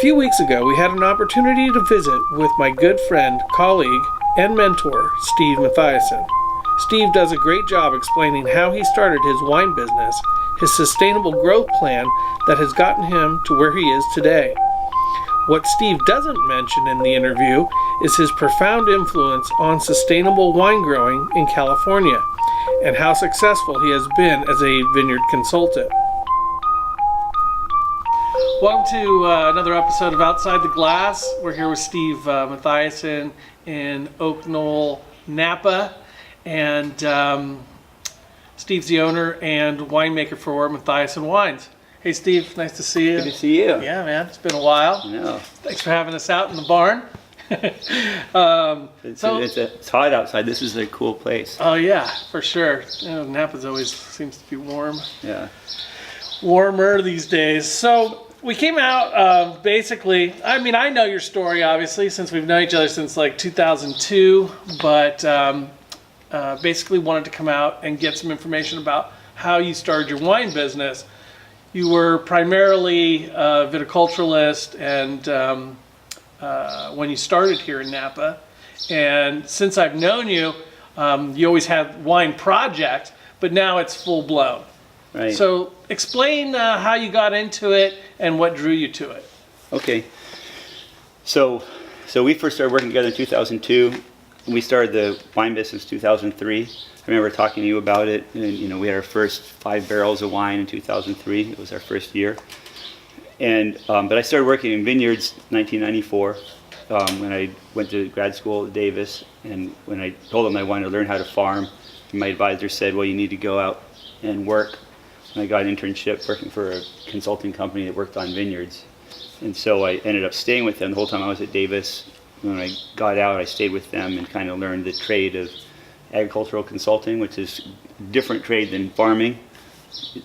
few weeks ago, we had an opportunity to visit with my good friend, colleague, and mentor, Steve Mathiasen. Steve does a great job explaining how he started his wine business, his sustainable growth plan that has gotten him to where he is today. What Steve doesn't mention in the interview is his profound influence on sustainable wine growing in California and how successful he has been as a vineyard consultant. Welcome to another episode of Outside the Glass. We're here with Steve Mathiasen in Oak Knoll, Napa, and Steve's the owner and winemaker for Mathiasen Wines. Hey Steve, nice to see you. Good to see you. Yeah, man, it's been a while. No. Thanks for having us out in the barn. It's hot outside. This is a cool place. Oh yeah, for sure. You know, Napa's always seems to be warm. Yeah. Warmer these days. So we came out basically, I mean, I know your story obviously since we've known each other since like 2002, but basically wanted to come out and get some information about how you started your wine business. You were primarily a viticulturalist and when you started here in Napa, and since I've known you, you always had wine projects, but now it's full blown. Right. So explain how you got into it and what drew you to it. Okay. So we first started working together in 2002. We started the wine business in 2003. I remember talking to you about it, and we had our first 5 barrels of wine in 2003. It was our first year. And but I started working in vineyards in 1994 when I went to grad school at Davis. And when I told them I wanted to learn how to farm, my advisor said, "Well, you need to go out and work." And I got an internship working for a consulting company that worked on vineyards. And so I ended up staying with them the whole time I was at Davis. When I got out, I stayed with them and kind of learned the trade of agricultural consulting, which is a different trade than farming.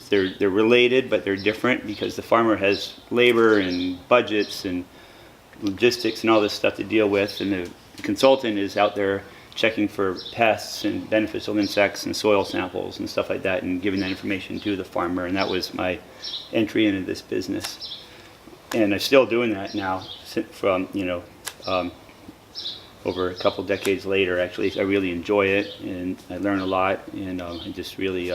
They're related, but they're different because the farmer has labor and budgets and logistics and all this stuff to deal with, and the consultant is out there checking for pests and beneficial insects and soil samples and stuff like that, and giving that information to the farmer. And that was my entry into this business, and I'm still doing that now from over a couple decades later. Actually, I really enjoy it, and I learn a lot, and I just really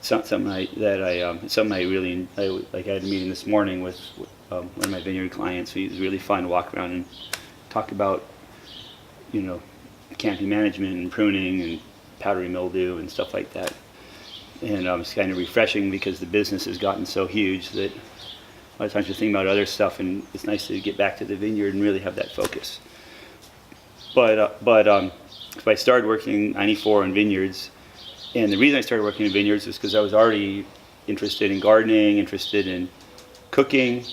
something I really like. I had a meeting this morning with one of my vineyard clients. It was really fun to walk around and talk about canopy management and pruning and powdery mildew and stuff like that. And it's kind of refreshing because the business has gotten so huge that a lot of times you're thinking about other stuff, and it's nice to get back to the vineyard and really have that focus. But I started working in '94 in vineyards, and the reason I started working in vineyards is because I was already interested in gardening, interested in cooking,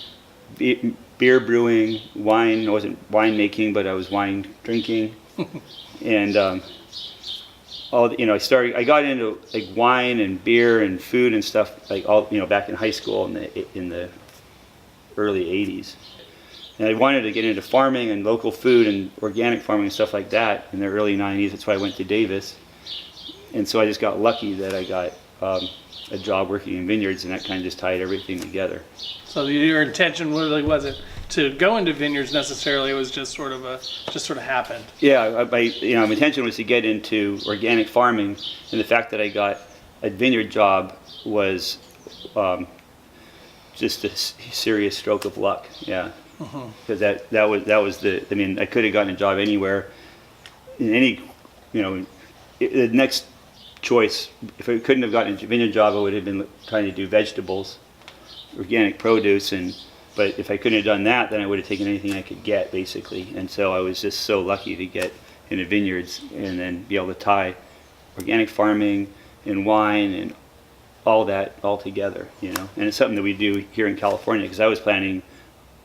beer brewing, wine. I wasn't wine making, but I was wine drinking, and I got into like wine and beer and food and stuff like back in high school in the early '80s. And I wanted to get into farming and local food and organic farming and stuff like that in the early '90s. That's why I went to Davis. And so I just got lucky that I got a job working in vineyards, and that kind of just tied everything together. So your intention really wasn't to go into vineyards necessarily. It was just sort of happened. Yeah, my intention was to get into organic farming, and the fact that I got a vineyard job was just a serious stroke of luck. Yeah. Because that was I could have gotten a job anywhere in any the next choice. If I couldn't have gotten a vineyard job, I would have been trying to do vegetables, organic produce, but if I couldn't have done that, then I would have taken anything I could get basically. And so I was just so lucky to get into vineyards and then be able to tie organic farming and wine and all that all together, and it's something that we do here in California, because I was planning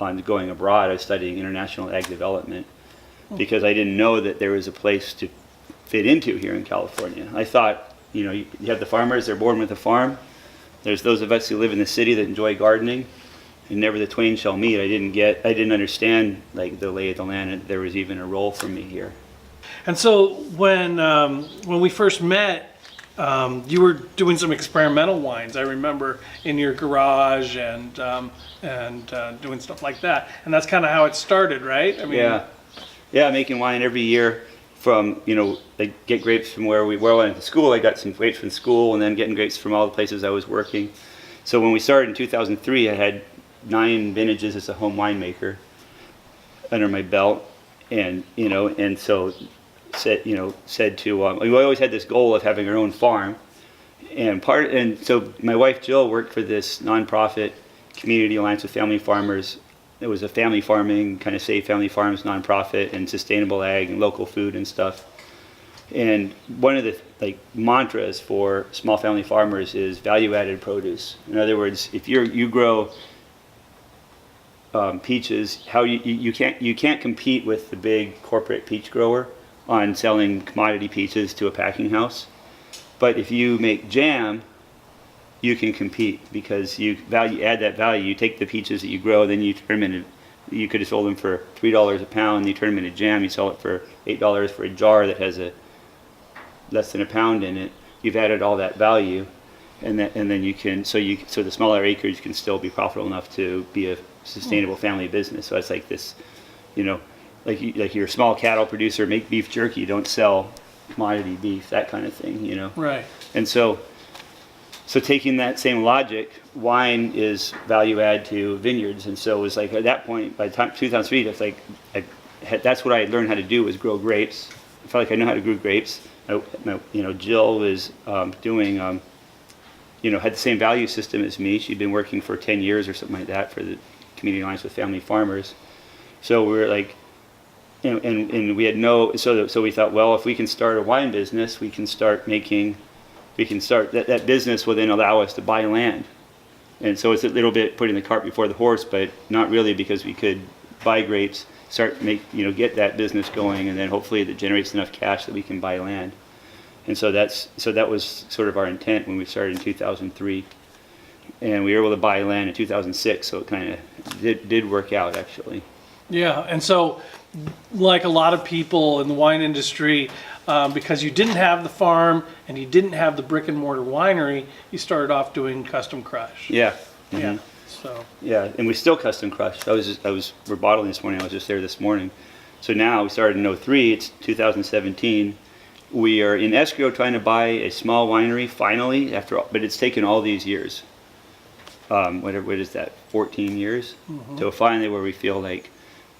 on going abroad. I was studying international ag development because I didn't know that there was a place to fit into here in California. I thought, you have the farmers, they're born with a farm. There's those of us who live in the city that enjoy gardening, and never the twain shall meet. I didn't understand like the lay of the land, and there was even a role for me here. And so when we first met, you were doing some experimental wines. I remember in your garage and doing stuff like that. And that's kind of how it started, right? I mean, yeah, making wine every year from, like get grapes from where I went to school. I got some grapes from school and then getting grapes from all the places I was working. So when we started in 2003, I had 9 vintages as a home winemaker under my belt. And, and so said to, we always had this goal of having our own farm. And so my wife Jill worked for this nonprofit, Community Alliance with Family Farmers. It was a family farming, kind of Save Family Farms nonprofit, and sustainable ag and local food and stuff. And one of the mantras for small family farmers is value-added produce. In other words, if you grow peaches, you can't compete with the big corporate peach grower on selling commodity peaches to a packing house. But if you make jam, you can compete because you add that value. You take the peaches that you grow, then you turn them into, you could have sold them for $3 a pound, you turn them into jam, you sell it for $8 for a jar that has less than a pound in it. You've added all that value, and then you can, so the smaller acreage can still be profitable enough to be a sustainable family business. So it's like this, like you're a small cattle producer, make beef jerky, don't sell commodity beef, that kind of thing, Right. And so taking that same logic, wine is value add to vineyards, and so it was like at that point, by the time 2003, it's like that's what I learned how to do, was grow grapes. I felt like I know how to grow grapes. Jill was doing, had the same value system as me. She'd been working for 10 years or something like that for the Community Alliance with Family Farmers. So we were like, and we had so we thought, well, if we can start a wine business, we can start that business will then allow us to buy land. And so it's a little bit putting the cart before the horse, but not really, because we could buy grapes, get that business going, and then hopefully that generates enough cash that we can buy land. And so that was sort of our intent when we started in 2003. And we were able to buy land in 2006, so it kind of did work out, actually. Yeah, and so like a lot of people in the wine industry, because you didn't have the farm and you didn't have the brick and mortar winery, you started off doing custom crush. Yeah. Mm-hmm. Yeah. So. Yeah, and we still custom crush. We're bottling this morning. I was just there this morning. So now we started in 03. It's 2017. We are in escrow trying to buy a small winery finally but it's taken all these years. What is that? 14 years. Mm-hmm. So finally, where we feel like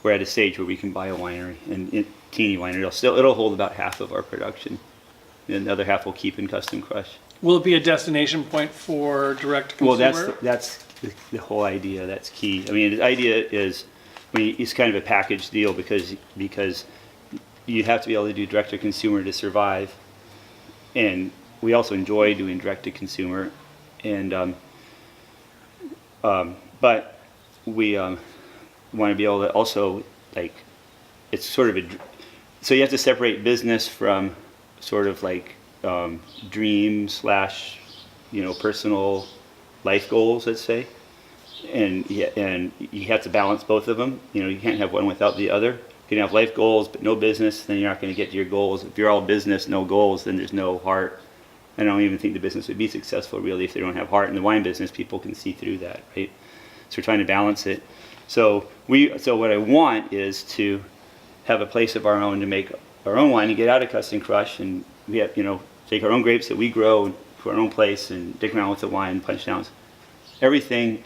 we're at a stage where we can buy a winery, and a teeny winery. It'll hold about half of our production, and the other half we'll keep in custom crush. Will it be a destination point for direct to consumer? Well, that's the whole idea. That's key. I mean, the idea is, it's kind of a package deal because you have to be able to do direct to consumer to survive, and we also enjoy doing direct to consumer, and but we want to be able to also, like, it's sort of so you have to separate business from sort of like dream / personal life goals, let's say, and you have to balance both of them. You can't have one without the other. You can have life goals but no business, then you're not going to get to your goals. If you're all business, no goals, then there's no heart. I don't even think the business would be successful really if they don't have heart. In the wine business, people can see through that, right? So we're trying to balance it. So what I want is to have a place of our own to make our own wine and get out of custom crush, and we have, take our own grapes that we grow to our own place and dig around with the wine, punch downs, everything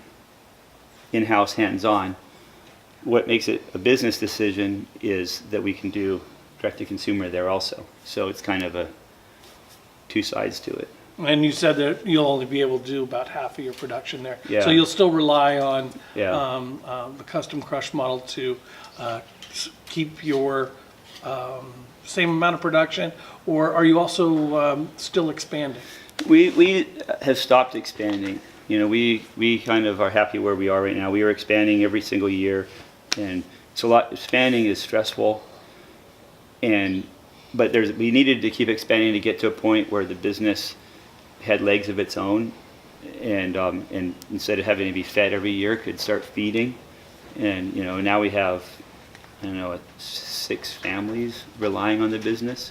in-house, hands-on. What makes it a business decision is that we can do direct to consumer there also. So it's kind of two sides to it. And you said that you'll only be able to do about half of your production there. Yeah. So you'll still rely on the custom crush model to keep your same amount of production, or are you also still expanding? We have stopped expanding. We kind of are happy where we are right now. We are expanding every single year, and it's a lot. Expanding is stressful, but we needed to keep expanding to get to a point where the business had legs of its own, and instead of having to be fed every year, could start feeding. And now we have 6 families relying on the business.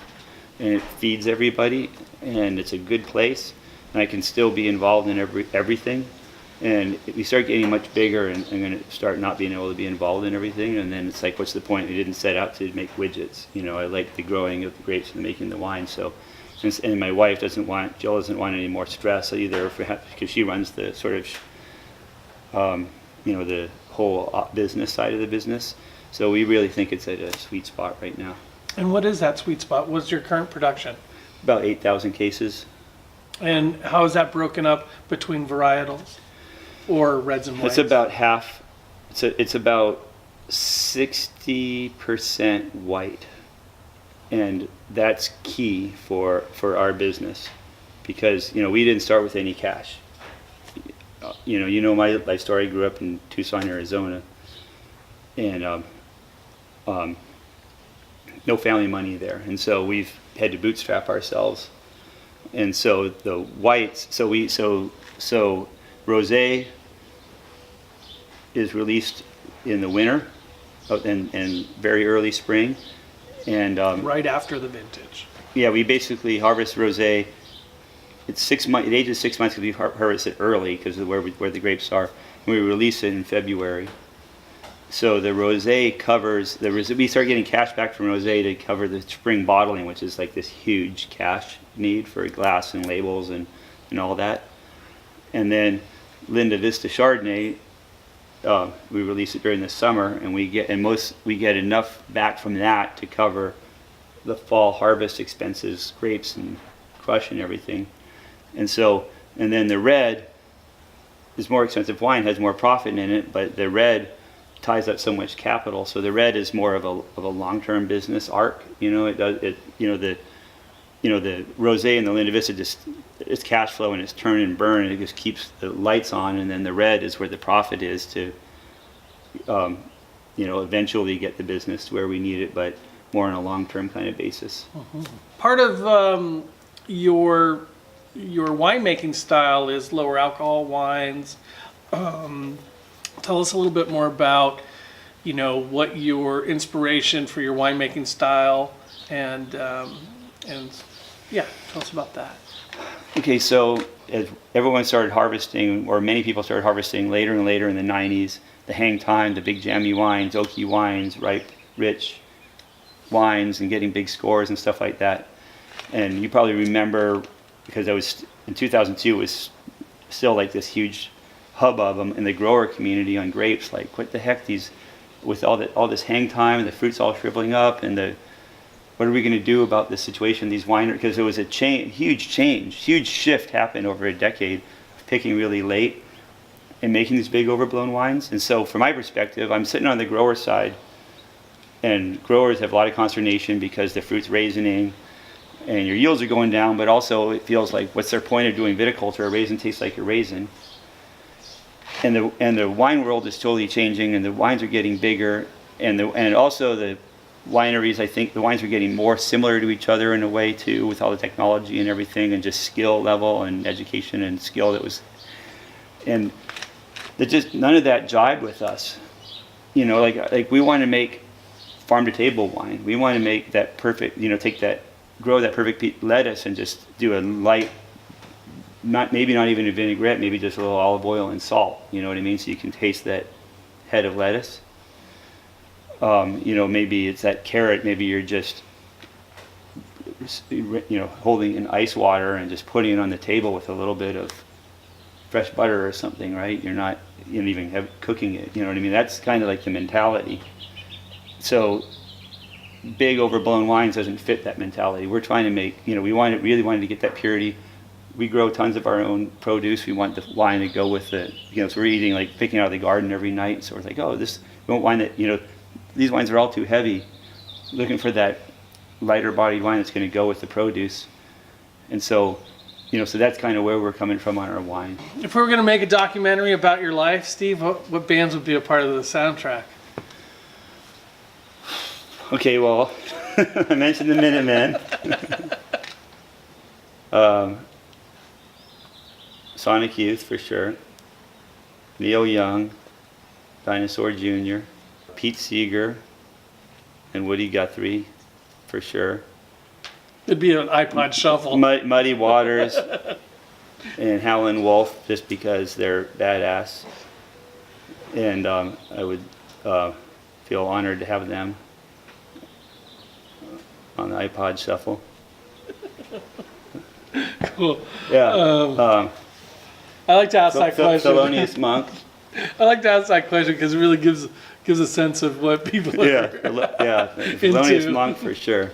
and it feeds everybody, and it's a good place, and I can still be involved in everything. And if we start getting much bigger, and I'm going to start not being able to be involved in everything, and then it's like, what's the point? We didn't set out to make widgets. You know, I like the growing of the grapes and making the wine. So, and my wife Jill doesn't want any more stress either, because she runs the sort of, you know, the whole business side of the business. So we really think it's at a sweet spot right now. And what is that sweet spot? What's your current production? About 8,000 cases. And how is that broken up between varietals or reds and whites? It's about half. It's about 60% white, and that's key for our business, because, you know, we didn't start with any cash. You know my life story. I grew up in Tucson, Arizona, and no family money there, and so we've had to bootstrap ourselves. And so the whites, so rosé is released in the winter and very early spring, and right after the vintage. yeah, we basically harvest rosé. It's 6 months. It ages 6 months because we harvest it early because of where the grapes are. And we release it in February. So the rosé covers we start getting cash back from rosé to cover the spring bottling, which is like this huge cash need for glass and labels and all that. And then Linda Vista Chardonnay, we release it during the summer, and we get enough back from that to cover the fall harvest expenses, grapes and crush and everything. And then the red is more expensive wine, has more profit in it, but the red ties up so much capital. So the red is more of a long-term business arc. You know, the rosé and the Linda Vista it's cash flow and it's turn and burn, and it just keeps the lights on. And then the red is where the profit is to, eventually get the business to where we need it, but more on a long-term kind of basis. Mm-hmm. Part of your winemaking style is lower alcohol wines. Tell us a little bit more about, what your inspiration for your winemaking style, and yeah, tell us about that. Okay, so as everyone started harvesting, or many people started harvesting later and later in the 90s, the hang time, the big jammy wines, oaky wines, ripe, rich wines, and getting big scores and stuff like that. And you probably remember, because in 2002, it was still like this huge hubbub in the grower community on grapes, like, what the heck, with all this hang time and the fruit's all shriveling up, and what are we going to do about this situation, these wineries, because there was a huge shift happened over a decade of picking really late and making these big overblown wines. And so from my perspective, I'm sitting on the grower side, and growers have a lot of consternation because the fruit's raisioning and your yields are going down, but also it feels like, what's their point of doing viticulture? A raisin tastes like a raisin. And the wine world is totally changing, and the wines are getting bigger, and also the wineries, I think the wines are getting more similar to each other in a way too, with all the technology and everything, and just skill level and education and skill and none of that jibed with us. Like we want to make farm to table wine. We want to make that perfect, grow that perfect lettuce and just do a light, maybe not even a vinaigrette, maybe just a little olive oil and salt, you know what I mean? So you can taste that head of lettuce. Maybe it's that carrot, maybe you're just, holding in ice water and just putting it on the table with a little bit of fresh butter or something, right? You're not even cooking it, you know what I mean? That's kind of like the mentality. So big overblown wines doesn't fit that mentality. We're trying to make, we really wanted to get that purity. We grow tons of our own produce. We want the wine to go with it. So we're eating, like, picking out of the garden every night. So we're like, we want wine that, these wines are all too heavy. Looking for that lighter bodied wine that's going to go with the produce. And so, so that's kind of where we're coming from on our wine. If we were going to make a documentary about your life, Steve, what bands would be a part of the soundtrack? Okay, well, I mentioned the Minutemen. Sonic Youth, for sure. Neil Young, Dinosaur Jr., Pete Seeger, and Woody Guthrie, for sure. It'd be an iPod Shuffle. Muddy Waters and Howlin' Wolf, just because they're badass. And I would feel honored to have them on the iPod Shuffle. Cool. Yeah. I like to ask that question. Thelonious Monk. I like to ask that question because it really gives a sense of what people are. Yeah. Thelonious Monk for sure.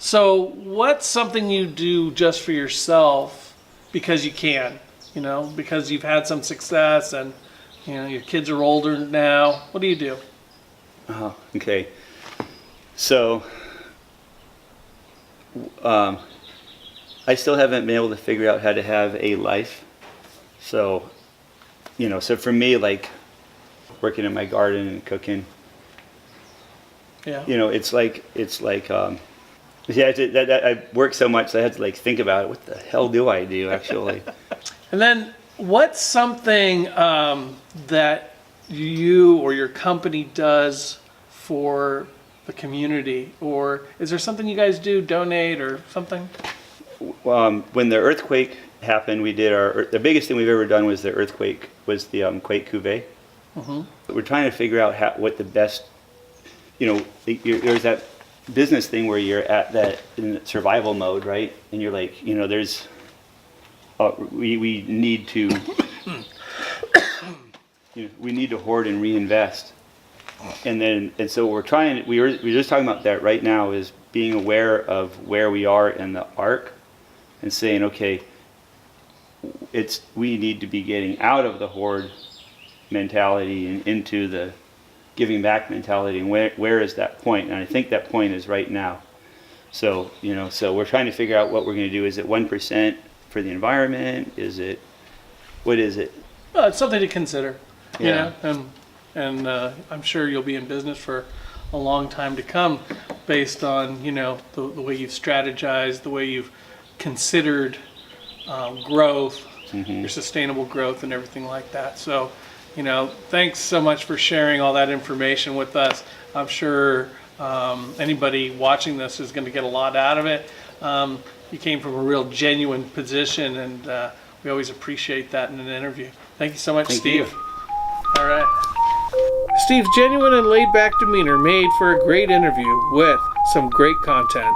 So, what's something you do just for yourself because you can? You know, because you've had some success and you know your kids are older now. What do you do? Oh, okay. So, I still haven't been able to figure out how to have a life. So, you know, so for me, like working in my garden and cooking, Yeah. you know, it's like, yeah, I work so much, I had to like think about it. What the hell do I do actually? And then, what's something that you or your company does for the community, or is there something you guys do, donate or something? When the earthquake happened, we did the biggest thing we've ever done was the Quake Cuvée. Mm-hmm. We're trying to figure out what the best, you know, there's that business thing where you're at that in survival mode, right? And you're like, you know, we need to, you know, we need to hoard and reinvest. And so we're just talking about that right now, is being aware of where we are in the arc and saying, okay, we need to be getting out of the hoard mentality and into the giving back mentality, and where is that point? And I think that point is right now. So, you know, so we're trying to figure out what we're going to do. Is it 1% for the environment? What is it? Well, it's something to consider. Yeah. You know, and I'm sure you'll be in business for a long time to come, based on you know the way you've strategized, the way you've considered growth, your sustainable growth, and everything like that. So, you know, thanks so much for sharing all that information with us. I'm sure anybody watching this is going to get a lot out of it. You came from a real genuine position, and we always appreciate that in an interview. Thank you so much, Thank Steve. you. All right. Steve's genuine and laid-back demeanor made for a great interview with some great content.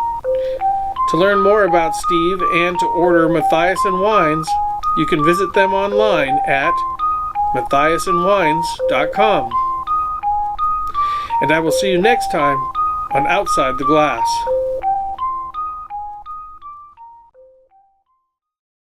To learn more about Steve and to order Matthias and Wines, you can visit them online at matthiasandwines.com. And I will see you next time on Outside the Glass.